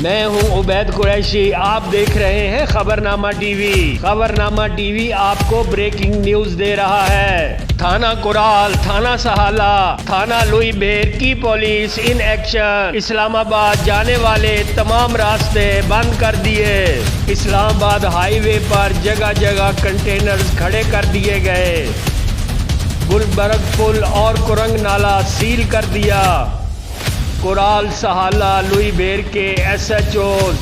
मैं हूं उबैद कुरैशी, आप देख रहे हैं खबरनामा टीवी। खबरनामा टीवी आपको ब्रेकिंग न्यूज दे रहा है। थाना कुराल, थाना सहाला, थाना लुई बेर की पुलिस इन एक्शन। इस्लामाबाद जाने वाले तमाम रास्ते बंद कर दिए। इस्लामाबाद हाईवे पर जगह जगह कंटेनर्स खड़े कर दिए गए। गुलबर्ग पुल और कुरंग नाला सील कर दिया। कुराल, सहाला, लुई बेर के SHOs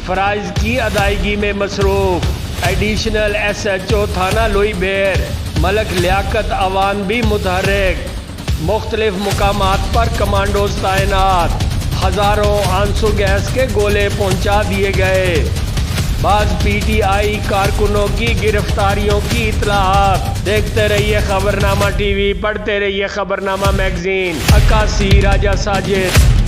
फ़राइज़ की अदायगी में मसरूफ़। एडिशनल SHO थाना लुई बेर मलक लियाकत अवान भी मुतहर्रिक। मुख्तलिफ मुकामात पर कमांडोज तैनात। हज़ारों आंसू गैस के गोले पहुंचा दिए गए। बाज़ PTI कारकुनों की गिरफ्तारियों की इत्तलात। देखते रहिए खबरनामा टीवी, पढ़ते रहिए खबरनामा मैगजीन। 81 राजा साजिद।